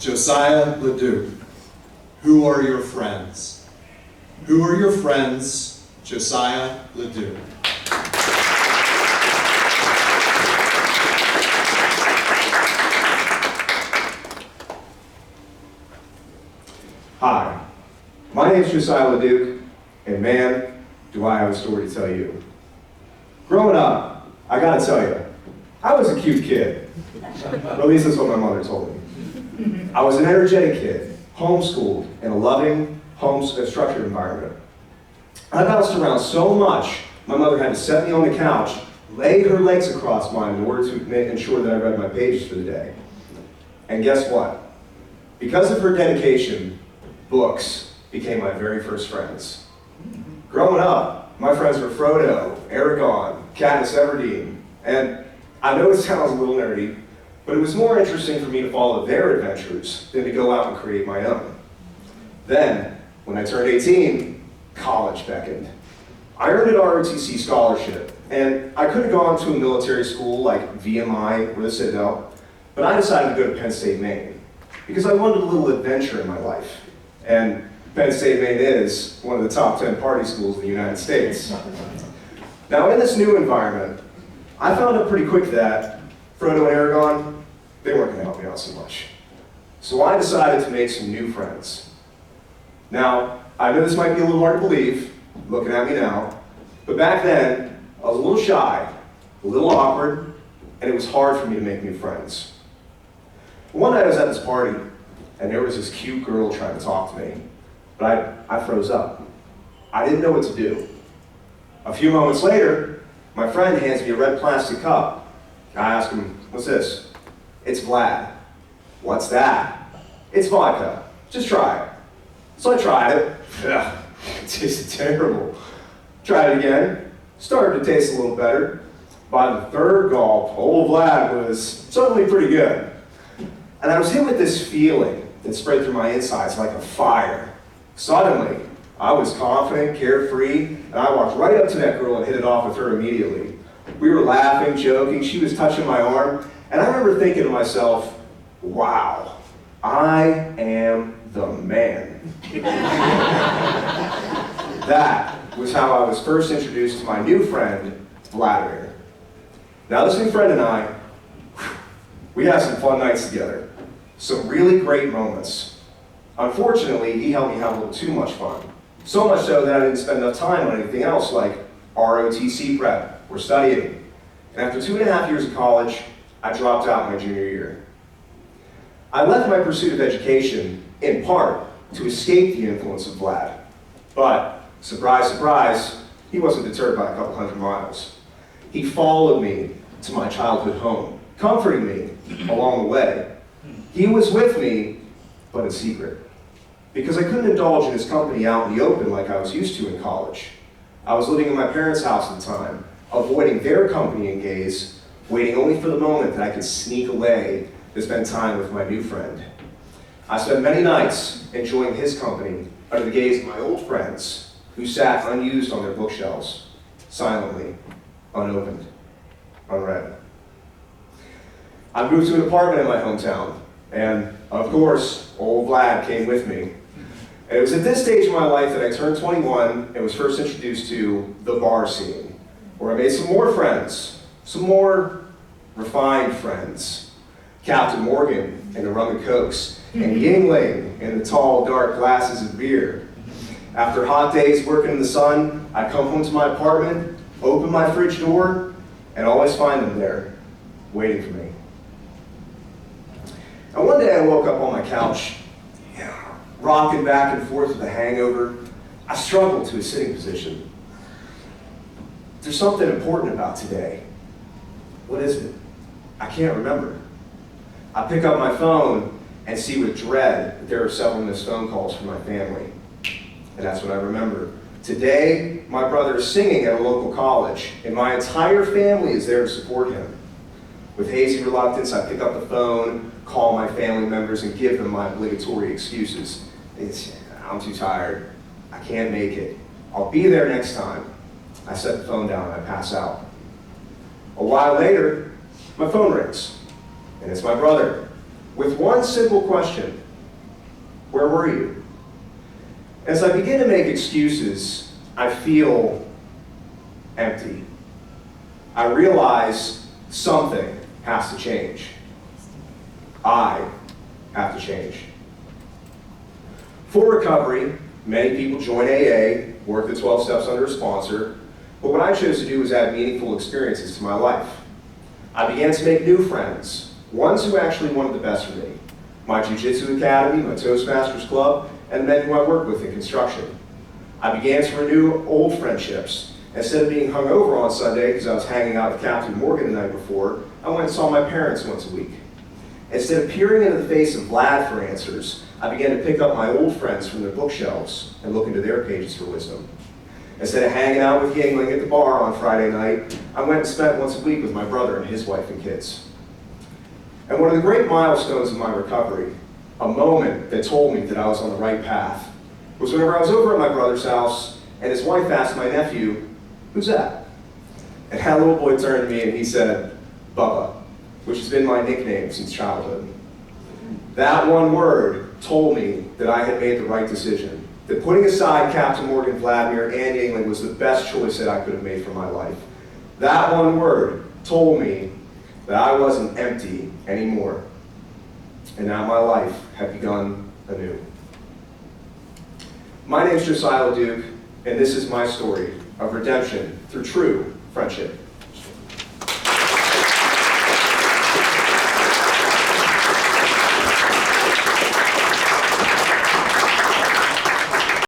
Josiah LaDuke, who are your friends? Who are your friends, Josiah LaDuke? Hi, my name is Josiah LaDuke, and man, do I have a story to tell you. Growing up, I gotta tell you, I was a cute kid. Or at least that's what my mother told me. I was an energetic kid, homeschooled in a loving, structured environment. I bounced around so much, my mother had to set me on the couch, lay her legs across mine in order to ensure that I read my pages for the day. And guess what? Because of her dedication, books became my very first friends. Growing up, my friends were Frodo, Aragon, Katniss Everdeen, and I know it sounds a little nerdy, but it was more interesting for me to follow their adventures than to go out and create my own. Then, when I turned 18, college beckoned. I earned an ROTC scholarship, and I could have gone to a military school like VMI or the Citadel, but I decided to go to Penn State, Maine, because I wanted a little adventure in my life. And Penn State, Maine is one of the top 10 party schools in the United States. Now, in this new environment, I found out pretty quick that Frodo and Aragon, they weren't going to help me out so much. So I decided to make some new friends. Now, I know this might be a little hard to believe, looking at me now, but back then, I was a little shy, a little awkward, and it was hard for me to make new friends. One night I was at this party, and there was this cute girl trying to talk to me, but I froze up. I didn't know what to do. A few moments later, my friend hands me a red plastic cup. I ask him, "What's this?" "It's Vlad." "What's that?" "It's vodka. Just try it." So I tried it. Ugh, it tasted terrible. Tried it again. Started to taste a little better. By the third gulp, old Vlad was suddenly pretty good. And I was hit with this feeling that spread through my insides like a fire. Suddenly, I was confident, carefree, and I walked right up to that girl and hit it off with her immediately. We were laughing, joking, she was touching my arm, and I remember thinking to myself, wow, I am the man. That was how I was first introduced to my new friend, Vladimir. Now this new friend and I, we had some fun nights together. Some really great moments. Unfortunately, he helped me have a little too much fun. So much so that I didn't spend enough time on anything else like ROTC prep or studying. And after 2.5 years of college, I dropped out my junior year. I left my pursuit of education, in part, to escape the influence of Vlad. But, surprise, surprise, he wasn't deterred by a couple hundred miles. He followed me to my childhood home, comforting me along the way. He was with me, but in secret, because I couldn't indulge in his company out in the open like I was used to in college. I was living in my parents' house at the time, avoiding their company and gaze, waiting only for the moment that I could sneak away to spend time with my new friend. I spent many nights enjoying his company under the gaze of my old friends who sat unused on their bookshelves, silently, unopened, unread. I moved to an apartment in my hometown, and of course, old Vlad came with me. And it was at this stage of my life that I turned 21 and was first introduced to the bar scene, where I made some more friends, some more refined friends. Captain Morgan and the rum and cokes, and Yingling and the tall, dark glasses of beer. After hot days working in the sun, I'd come home to my apartment, open my fridge door, and always find them there, waiting for me. And one day I woke up on my couch, rocking back and forth with a hangover. I struggled to a sitting position. There's something important about today. What is it? I can't remember. I pick up my phone and see with dread that there are several missed phone calls from my family. And that's what I remember. Today, my brother is singing at a local college, and my entire family is there to support him. With hazy reluctance, I pick up the phone, call my family members, and give them my obligatory excuses. I'm too tired. I can't make it. I'll be there next time. I set the phone down and I pass out. A while later, my phone rings, and it's my brother. with one simple question: where were you? As I begin to make excuses, I feel empty. I realize something has to change. I have to change. For recovery, many people join AA, work the 12 steps under a sponsor, but what I chose to do was add meaningful experiences to my life. I began to make new friends, ones who actually wanted the best for me. My Jiu-Jitsu Academy, my Toastmasters Club, and the men who I work with in construction. I began to renew old friendships. Instead of being hungover on Sunday because I was hanging out with Captain Morgan the night before, I went and saw my parents once a week. Instead of peering into the face of Vlad for answers, I began to pick up my old friends from their bookshelves and look into their pages for wisdom. Instead of hanging out with Yingling at the bar on Friday night, I went and spent once a week with my brother and his wife and kids. And one of the great milestones of my recovery, a moment that told me that I was on the right path, was whenever I was over at my brother's house and his wife asked my nephew, "Who's that?" And that little boy turned to me and he said, "Bubba," which has been my nickname since childhood. That one word told me that I had made the right decision, that putting aside Captain Morgan, Vladimir, and Yingling was the best choice that I could have made for my life. That one word told me that I wasn't empty anymore, and now my life had begun anew. My name is Josiah LaDuke, and this is my story of redemption through true friendship.